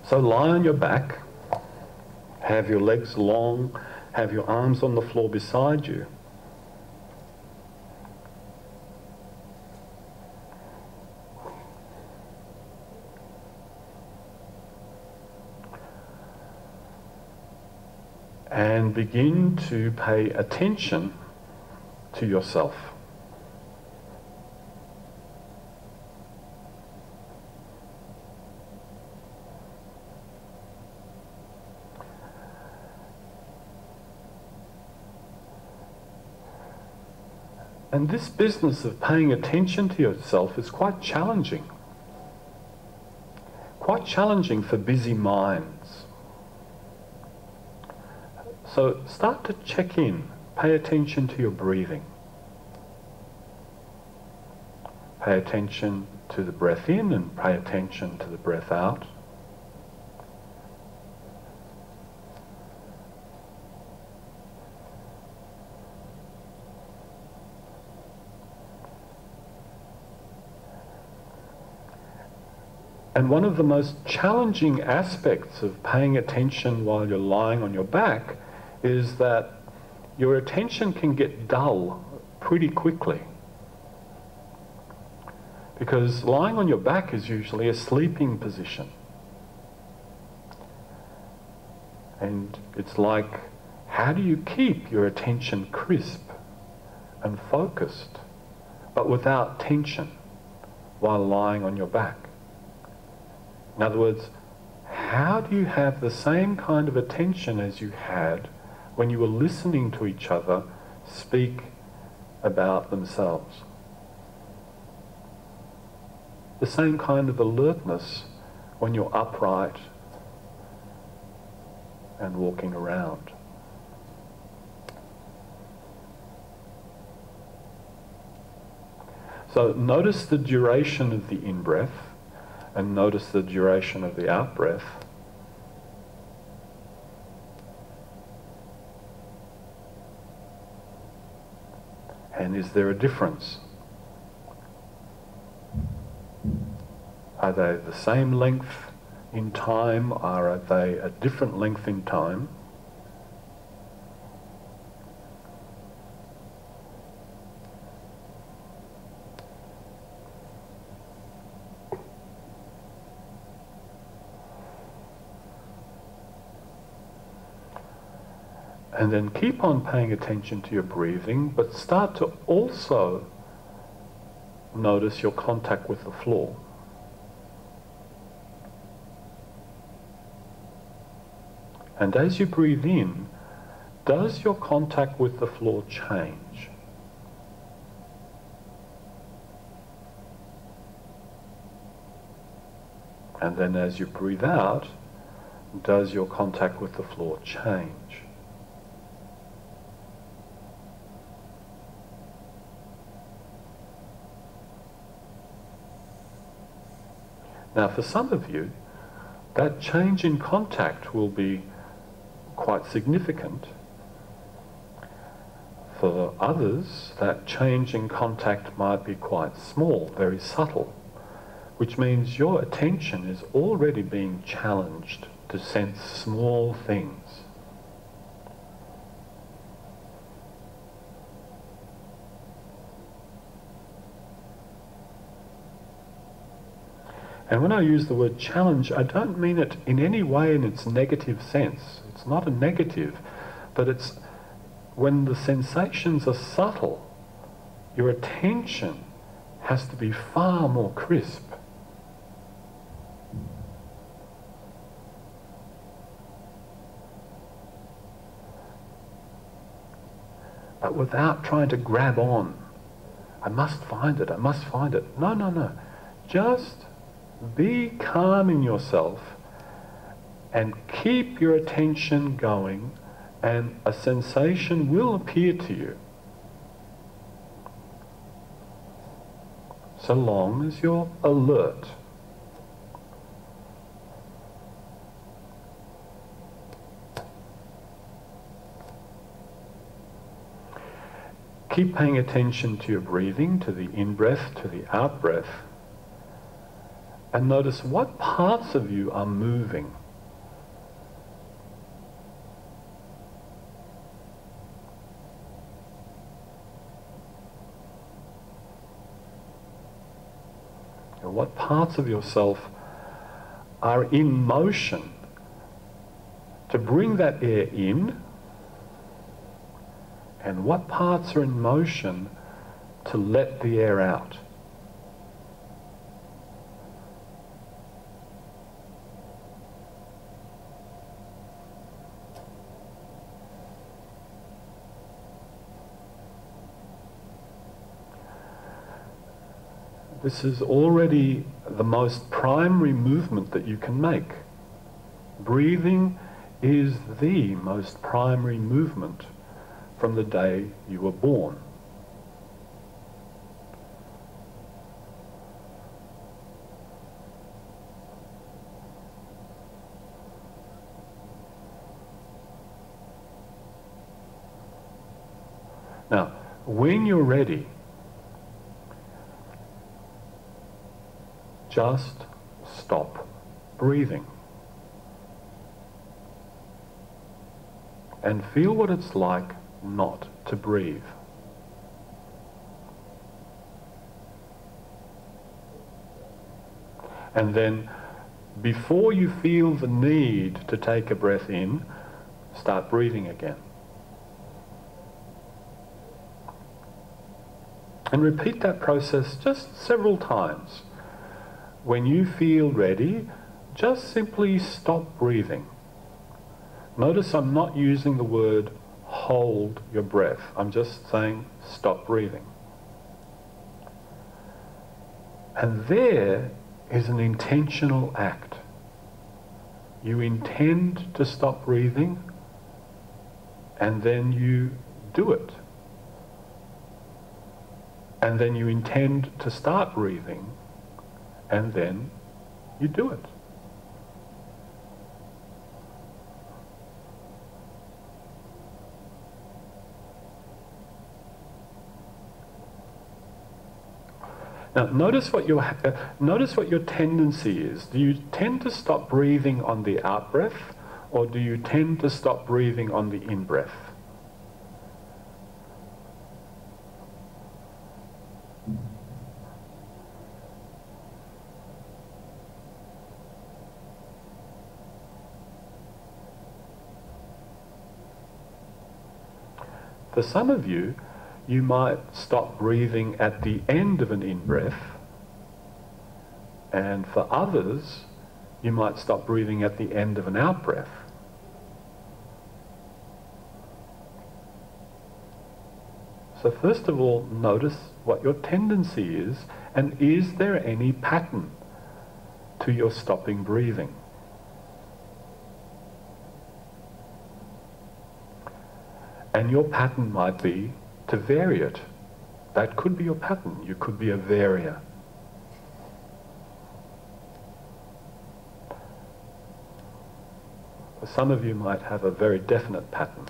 So lie on your back, have your legs long, have your arms on the floor beside you. And begin to pay attention to yourself. And this business of paying attention to yourself is quite challenging. Quite challenging for busy minds. So start to check in, pay attention to your breathing. Pay attention to the breath in and pay attention to the breath out. And one of the most challenging aspects of paying attention while you're lying on your back is that your attention can get dull pretty quickly. Because lying on your back is usually a sleeping position. And it's like, how do you keep your attention crisp and focused, but without tension while lying on your back? In other words, how do you have the same kind of attention as you had when you were listening to each other speak about themselves? The same kind of alertness when you're upright and walking around. So notice the duration of the in-breath and notice the duration of the out-breath. And is there a difference? Are they the same length in time, or are they a different length in time? And then keep on paying attention to your breathing, but start to also notice your contact with the floor. And as you breathe in, does your contact with the floor change? And then as you breathe out, does your contact with the floor change? Now for some of you, that change in contact will be quite significant. For others, that change in contact might be quite small, very subtle, which means your attention is already being challenged to sense small things. And when I use the word challenge, I don't mean it in any way in its negative sense. It's not a negative, but it's when the sensations are subtle, your attention has to be far more crisp. But without trying to grab on. I must find it, I must find it. No, no, no. Just be calm in yourself and keep your attention going, and a sensation will appear to you, so long as you're alert. Keep paying attention to your breathing, to the in-breath, to the out-breath, and notice what parts of you are moving. And what parts of yourself are in motion to bring that air in, and what parts are in motion to let the air out. This is already the most primary movement that you can make. Breathing is the most primary movement from the day you were born. Now, when you're ready, just stop breathing and feel what it's like not to breathe. And then, before you feel the need to take a breath in, start breathing again. And repeat that process just several times. When you feel ready, just simply stop breathing. Notice I'm not using the word hold your breath. I'm just saying stop breathing. And there is an intentional act. You intend to stop breathing, and then you do it. And then you intend to start breathing, and then you do it. Now, notice what your tendency is. Do you tend to stop breathing on the out-breath, or do you tend to stop breathing on the in-breath? For some of you, you might stop breathing at the end of an in-breath, and for others, you might stop breathing at the end of an out-breath. So first of all, notice what your tendency is, and is there any pattern to your stopping breathing? And your pattern might be to vary it. That could be your pattern. You could be a varier. Some of you might have a very definite pattern.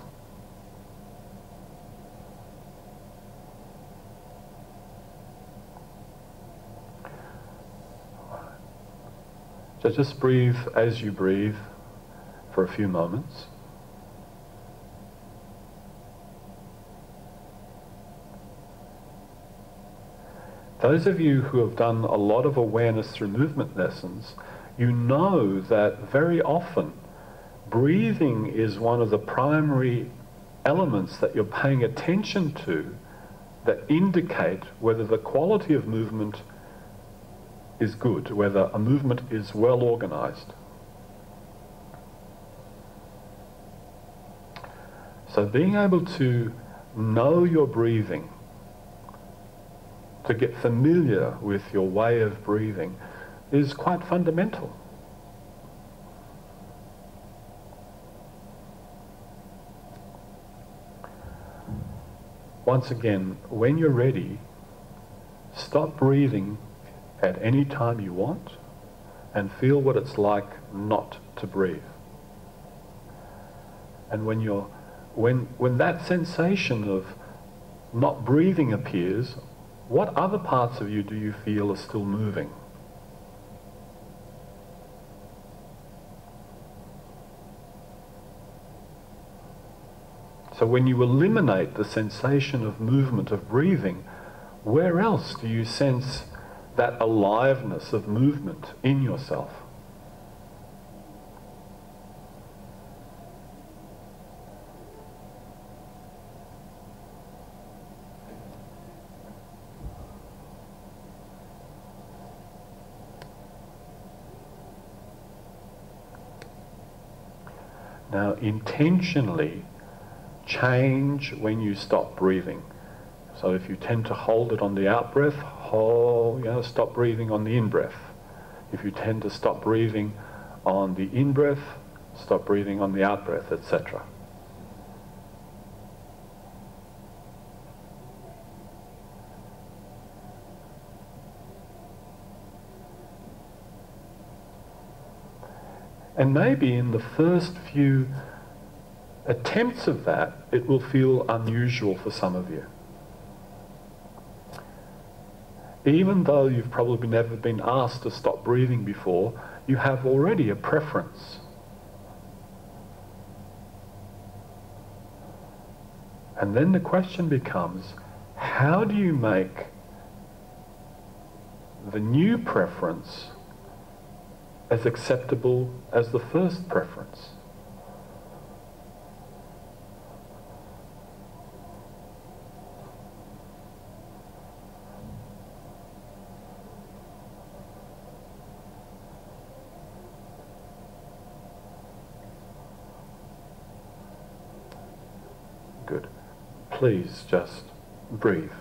So just breathe as you breathe for a few moments. Those of you who have done a lot of awareness through movement lessons, you know that very often breathing is one of the primary elements that you're paying attention to that indicate whether the quality of movement is good, whether a movement is well organized. So being able to know your breathing, to get familiar with your way of breathing, is quite fundamental. Once again, when you're ready, stop breathing at any time you want and feel what it's like not to breathe. And when that sensation of not breathing appears, what other parts of you do you feel are still moving? So when you eliminate the sensation of movement, of breathing, where else do you sense that aliveness of movement in yourself? Now, intentionally change when you stop breathing. So if you tend to hold it on the out-breath, stop breathing on the in-breath. If you tend to stop breathing on the in-breath, stop breathing on the out-breath, etc. And maybe in the first few attempts of that, it will feel unusual for some of you. Even though you've probably never been asked to stop breathing before, you have already a preference. And then the question becomes, how do you make the new preference as acceptable as the first preference? Good. Please just breathe.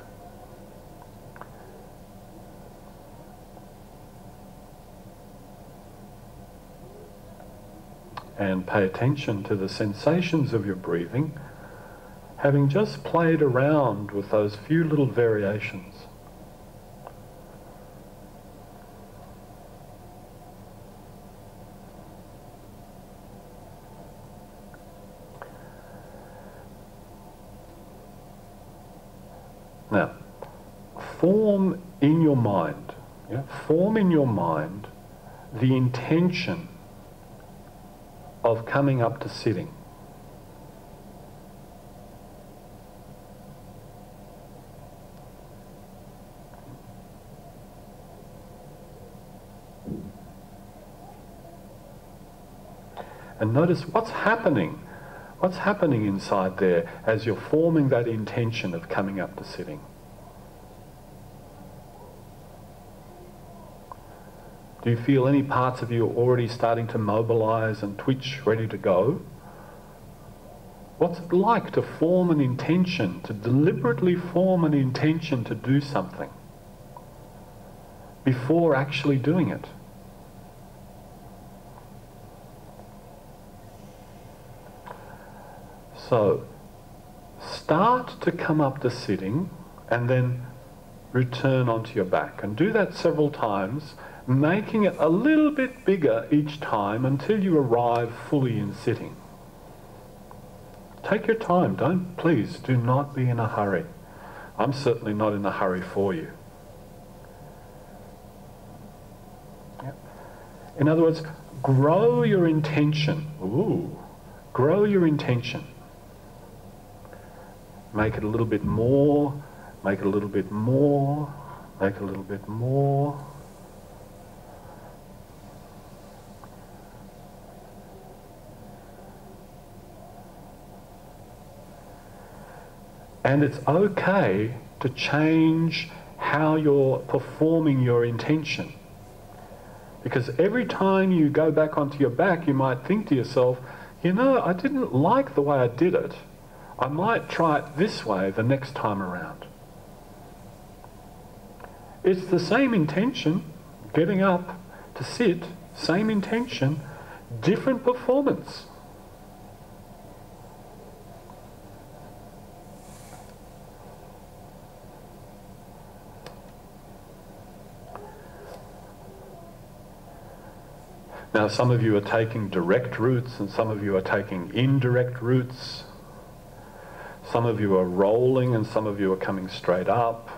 And pay attention to the sensations of your breathing, having just played around with those few little variations. Now, form in your mind the intention of coming up to sitting. And notice what's happening inside there as you're forming that intention of coming up to sitting. Do you feel any parts of you already starting to mobilize and twitch, ready to go? What's it like to form an intention, to deliberately form an intention to do something before actually doing it? So, start to come up to sitting and then return onto your back. And do that several times, making it a little bit bigger each time until you arrive fully in sitting. Take your time. Please do not be in a hurry. I'm certainly not in a hurry for you. Yep. In other words, grow your intention. Grow your intention. Make it a little bit more, make it a little bit more, make it a little bit more. And it's okay to change how you're performing your intention. Because every time you go back onto your back, you might think to yourself, I didn't like the way I did it. I might try it this way the next time around. It's the same intention, getting up to sit, same intention, different performance. Now, some of you are taking direct routes and some of you are taking indirect routes. Some of you are rolling and some of you are coming straight up.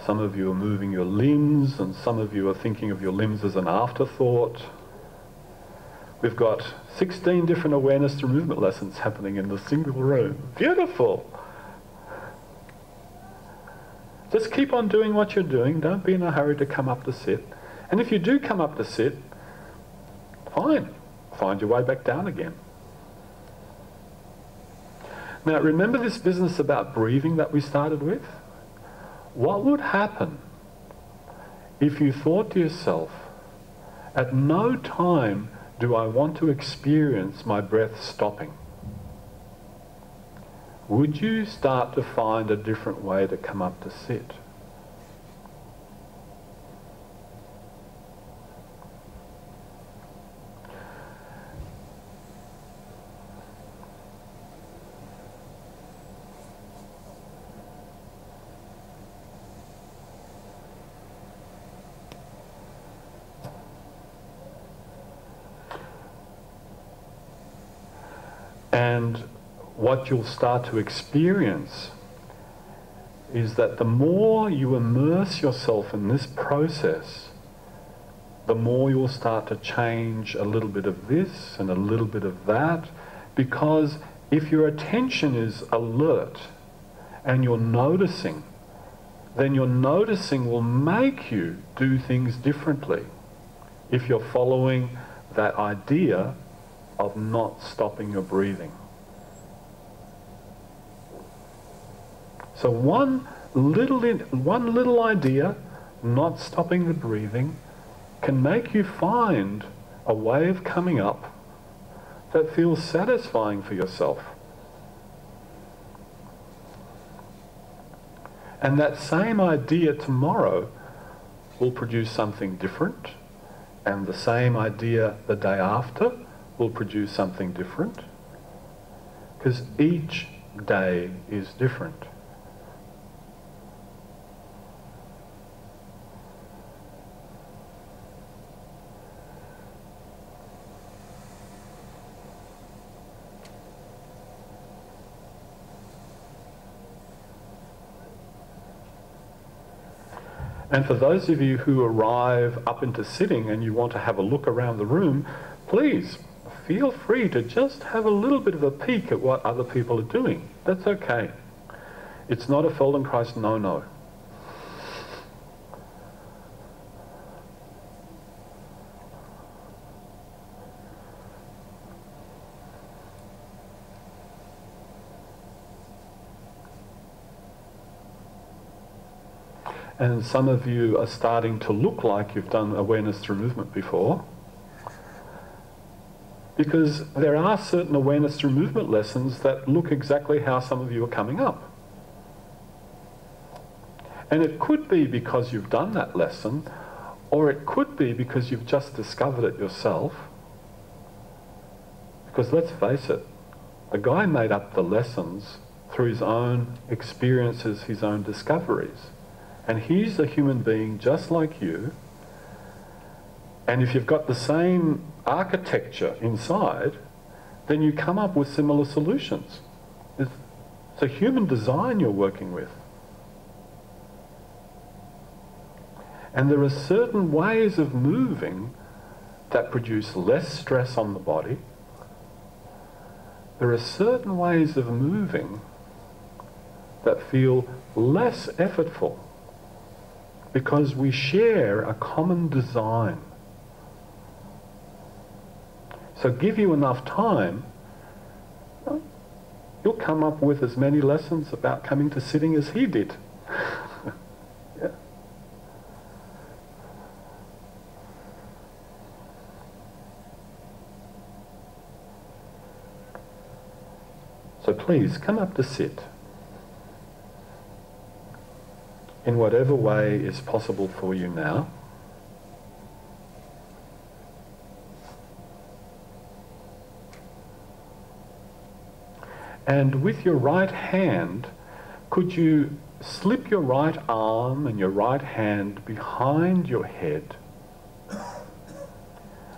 Some of you are moving your limbs and some of you are thinking of your limbs as an afterthought. We've got 16 different awareness through movement lessons happening in the single room. Beautiful! Just keep on doing what you're doing. Don't be in a hurry to come up to sit. And if you do come up to sit, fine. Find your way back down again. Now, remember this business about breathing that we started with? What would happen if you thought to yourself, at no time do I want to experience my breath stopping? Would you start to find a different way to come up to sit? And what you'll start to experience is that the more you immerse yourself in this process, the more you'll start to change a little bit of this and a little bit of that, because if your attention is alert and you're noticing, then your noticing will make you do things differently if you're following that idea of not stopping your breathing. So one little idea, not stopping the breathing, can make you find a way of coming up that feels satisfying for yourself. And that same idea tomorrow will produce something different, and the same idea the day after will produce something different, because each day is different. And for those of you who arrive up into sitting and you want to have a look around the room, please feel free to just have a little bit of a peek at what other people are doing. That's okay. It's not a Feldenkrais no-no. And some of you are starting to look like you've done awareness through movement before, because there are certain awareness through movement lessons that look exactly how some of you are coming up. And it could be because you've done that lesson, or it could be because you've just discovered it yourself. Because let's face it, the guy made up the lessons through his own experiences, his own discoveries. And he's a human being just like you. And if you've got the same architecture inside, then you come up with similar solutions. It's a human design you're working with. And there are certain ways of moving that produce less stress on the body. There are certain ways of moving that feel less effortful, because we share a common design. So give you enough time, you'll come up with as many lessons about coming to sitting as he did. Yeah. So please come up to sit in whatever way is possible for you now. And with your right hand, could you slip your right arm and your right hand behind your head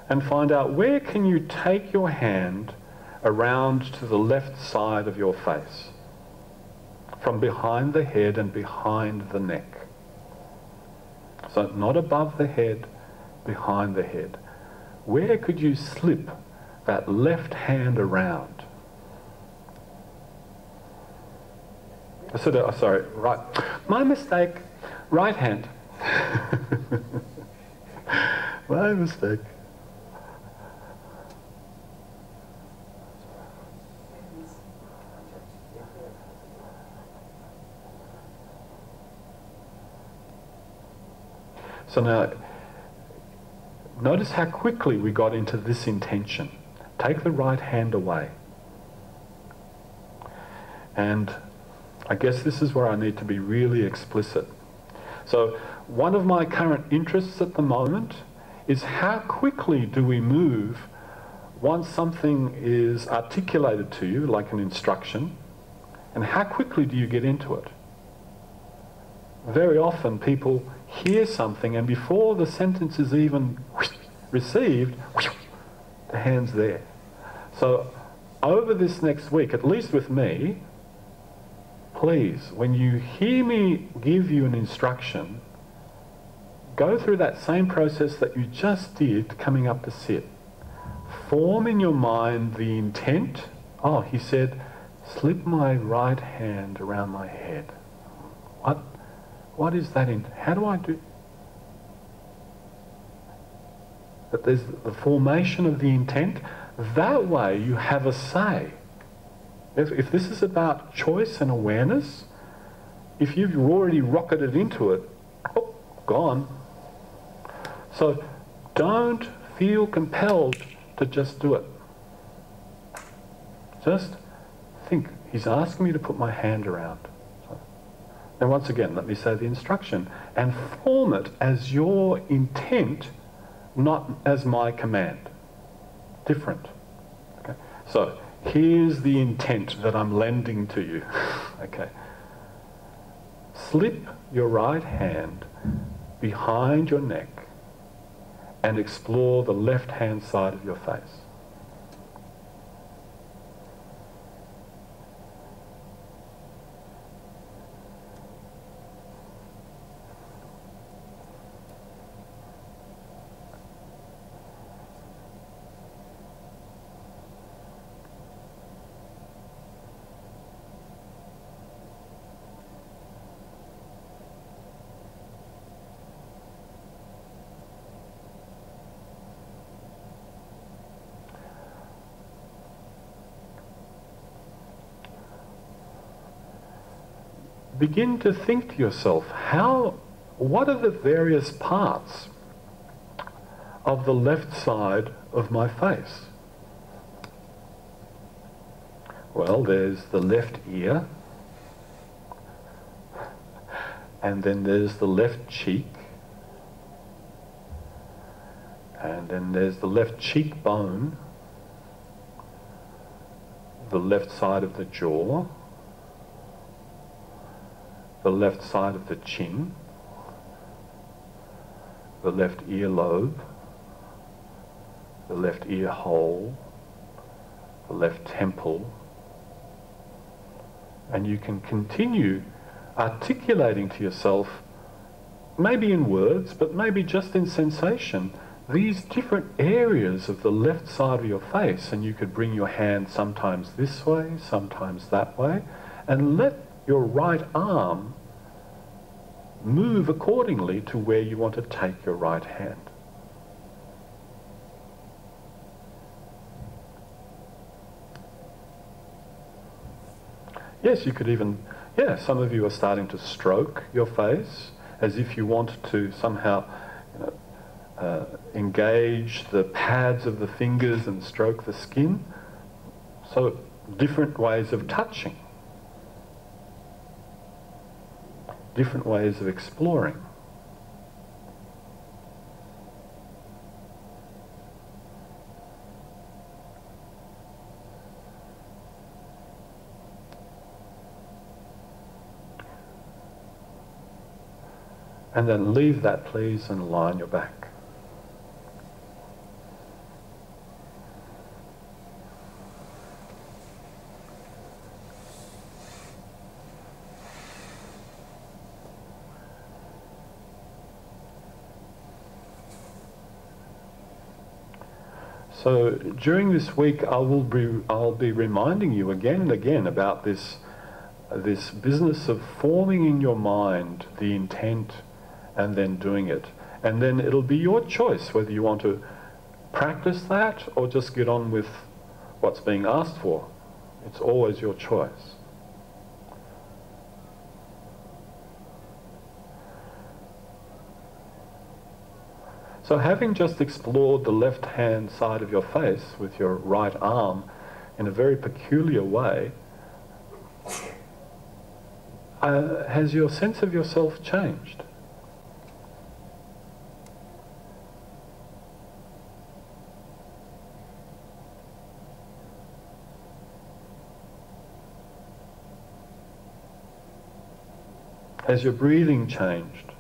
and find out where can you take your hand around to the left side of your face. from behind the head and behind the neck. So not above the head, behind the head. Where could you slip that left hand around? Sorry, right. My mistake. Right hand. My mistake. So now, notice how quickly we got into this intention. Take the right hand away. And I guess this is where I need to be really explicit. So one of my current interests at the moment is how quickly do we move once something is articulated to you, like an instruction, and how quickly do you get into it? Very often people hear something and before the sentence is even received, the hand's there. So over this next week, at least with me, please, when you hear me give you an instruction, go through that same process that you just did coming up to sit. Form in your mind the intent. Oh, he said, slip my right hand around my head. What is that in? How do I do? That there's the formation of the intent. That way you have a say. If this is about choice and awareness, if you've already rocketed into it, oh, gone. So don't feel compelled to just do it. Just think, he's asking me to put my hand around. Now once again, let me say the instruction, and form it as your intent, not as my command. Different. Okay? So here's the intent that I'm lending to you. Okay. Slip your right hand behind your neck and explore the left-hand side of your face. Begin to think to yourself, what are the various parts of the left side of my face? Well, there's the left ear, and then there's the left cheek, and then there's the left cheekbone, the left side of the jaw, the left side of the chin, the left earlobe, the left ear hole, the left temple, and you can continue articulating to yourself, maybe in words, but maybe just in sensation, these different areas of the left side of your face, and you could bring your hand sometimes this way, sometimes that way, and let your right arm move accordingly to where you want to take your right hand. Yes, you could even, some of you are starting to stroke your face as if you want to somehow, engage the pads of the fingers and stroke the skin. So different ways of touching. Different ways of exploring. And then leave that, please, and lie on your back. So during this week, I'll be reminding you again and again about this business of forming in your mind the intent and then doing it. And then it'll be your choice whether you want to practice that or just get on with what's being asked for. It's always your choice. So having just explored the left-hand side of your face with your right arm in a very peculiar way, has your sense of yourself changed? Has your breathing changed?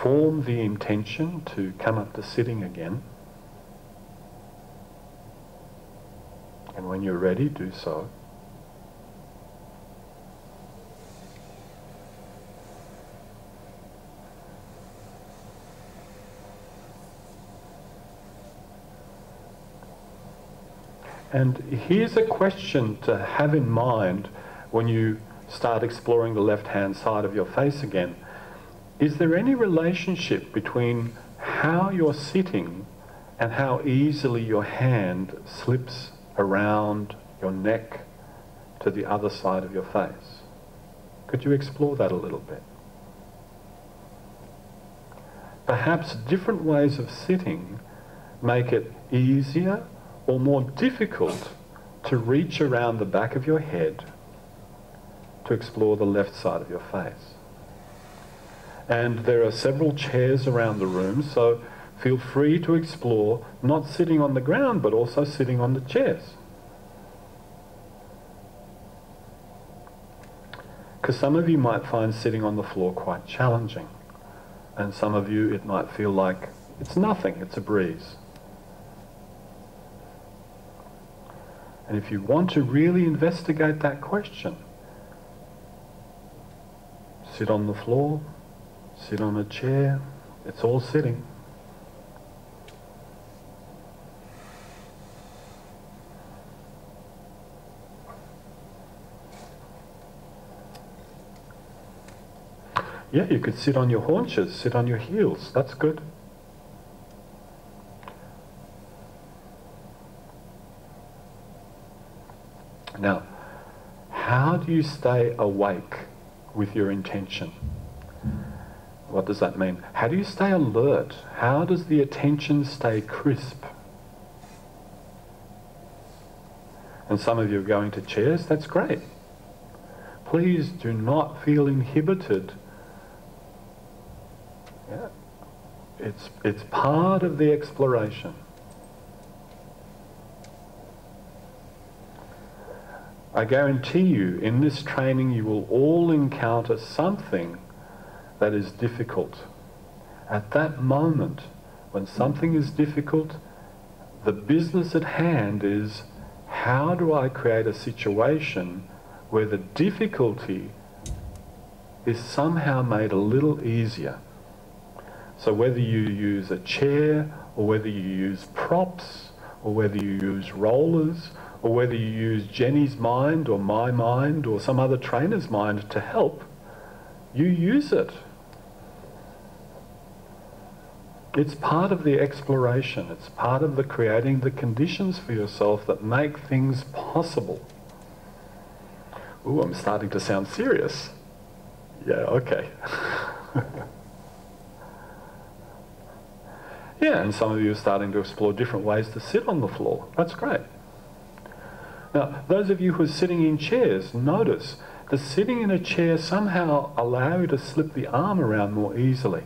Form the intention to come up to sitting again. And when you're ready, do so. And here's a question to have in mind when you start exploring the left-hand side of your face again. Is there any relationship between how you're sitting and how easily your hand slips around your neck to the other side of your face? Could you explore that a little bit? Perhaps different ways of sitting make it easier or more difficult to reach around the back of your head to explore the left side of your face. And there are several chairs around the room, so feel free to explore not sitting on the ground but also sitting on the chairs. Because some of you might find sitting on the floor quite challenging, and some of you it might feel like it's nothing, it's a breeze. And if you want to really investigate that question, sit on the floor, sit on a chair, it's all sitting. Yeah, you could sit on your haunches, sit on your heels, that's good. Now, how do you stay awake with your intention? What does that mean? How do you stay alert? How does the attention stay crisp? And some of you are going to chairs, that's great. Please do not feel inhibited. Yeah. It's part of the exploration. I guarantee you, in this training you will all encounter something that is difficult. At that moment, when something is difficult, the business at hand is, how do I create a situation where the difficulty is somehow made a little easier? So whether you use a chair, or whether you use props, or whether you use rollers, or whether you use Jenny's mind or my mind or some other trainer's mind to help, you use it. It's part of the exploration. It's part of the creating the conditions for yourself that make things possible. Ooh, I'm starting to sound serious. Yeah, okay. Yeah, and some of you are starting to explore different ways to sit on the floor. That's great. Now, those of you who are sitting in chairs, notice does sitting in a chair somehow allow you to slip the arm around more easily?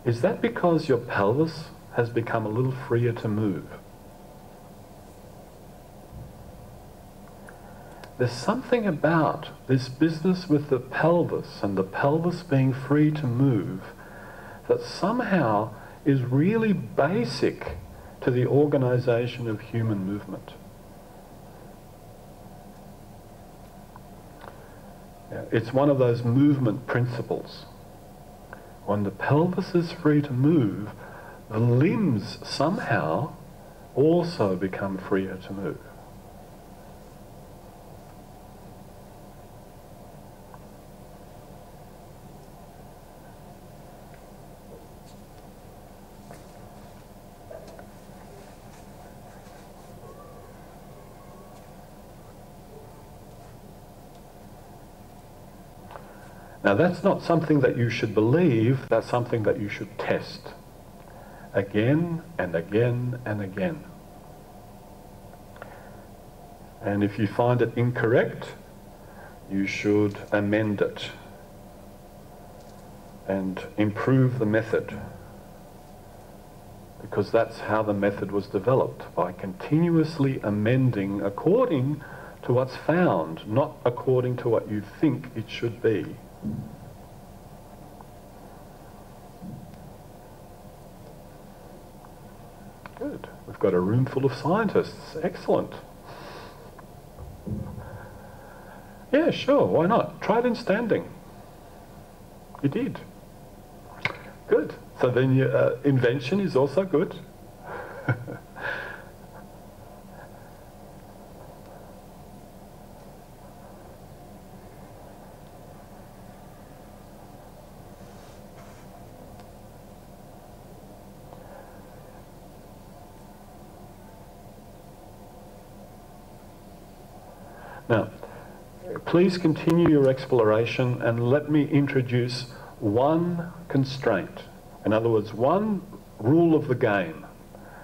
Is that because your pelvis has become a little freer to move? There's something about this business with the pelvis and the pelvis being free to move that somehow is really basic to the organization of human movement. It's one of those movement principles. When the pelvis is free to move, the limbs somehow also become freer to move. Now that's not something that you should believe, that's something that you should test again and again and again. And if you find it incorrect, you should amend it and improve the method, because that's how the method was developed, by continuously amending according to what's found, not according to what you think it should be. Good. We've got a room full of scientists. Excellent. Yeah, sure, why not? Try it in standing. You did. Good. So then your invention is also good. Now, please continue your exploration and let me introduce one constraint. In other words, one rule of the game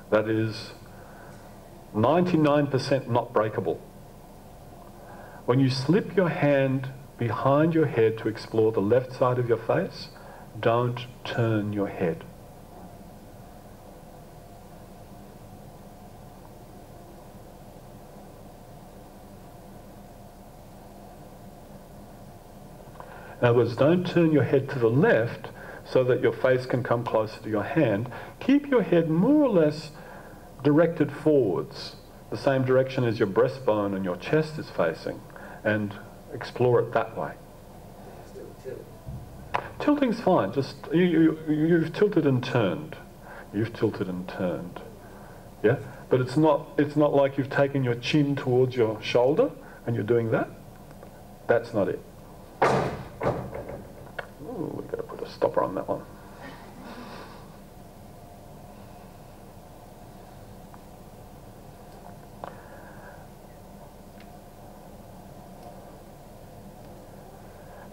that is 99% not breakable. When you slip your hand behind your head to explore the left side of your face, don't turn your head. In other words, don't turn your head to the left so that your face can come closer to your hand. Keep your head more or less directed forwards, the same direction as your breastbone and your chest is facing, and explore it that way. Tilting's fine, just you've tilted and turned. You've tilted and turned. Yeah? But it's not like you've taken your chin towards your shoulder and you're doing that. That's not it. Ooh, we've got to put a stopper on that one.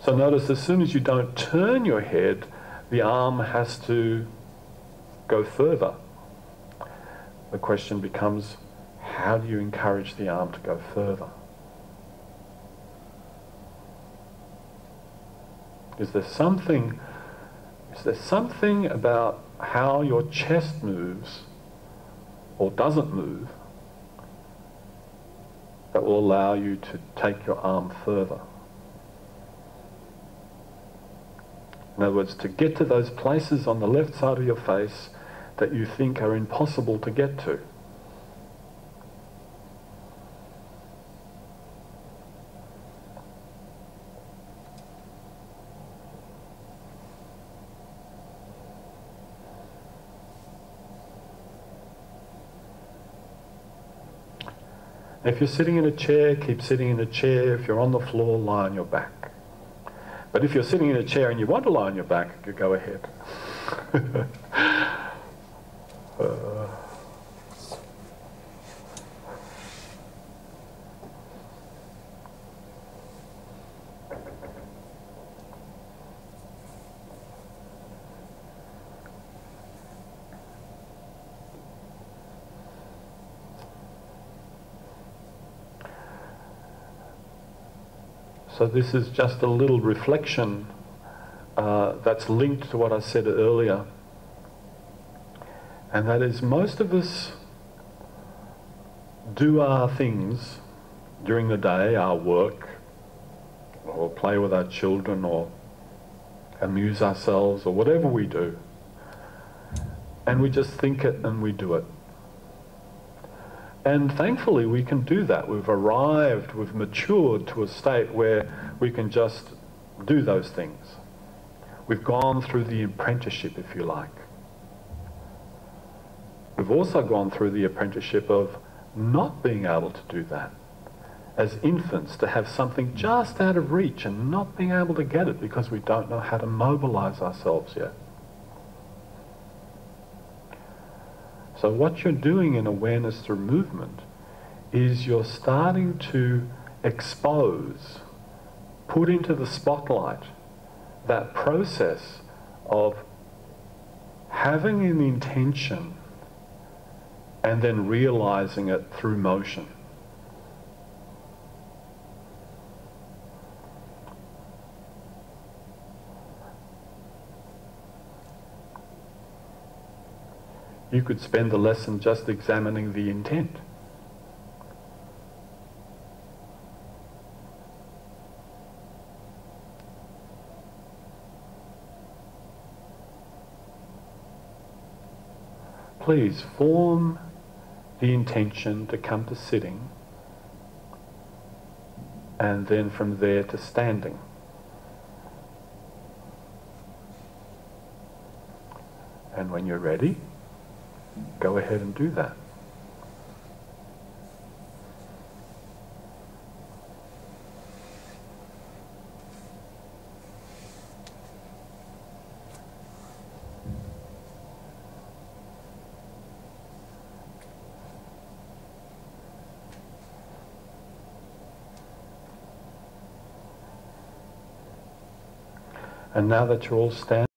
So notice, as soon as you don't turn your head, the arm has to go further. The question becomes, how do you encourage the arm to go further? Is there something about how your chest moves or doesn't move that will allow you to take your arm further? In other words, to get to those places on the left side of your face that you think are impossible to get to. If you're sitting in a chair, keep sitting in a chair. If you're on the floor, lie on your back. But if you're sitting in a chair and you want to lie on your back, you go ahead. So this is just a little reflection that's linked to what I said earlier. And that is, most of us do our things during the day, our work, or play with our children, or amuse ourselves, or whatever we do. And we just think it and we do it. And thankfully we can do that. We've matured to a state where we can just do those things. We've gone through the apprenticeship, if you like. We've also gone through the apprenticeship of not being able to do that. As infants, to have something just out of reach and not being able to get it because we don't know how to mobilize ourselves yet. So what you're doing in awareness through movement is you're starting to expose, put into the spotlight, that process of having an intention and then realizing it through motion. You could spend the lesson just examining the intent. Please form the intention to come to sitting, and then from there to standing. And when you're ready, go ahead and do that. And now that you're all standing,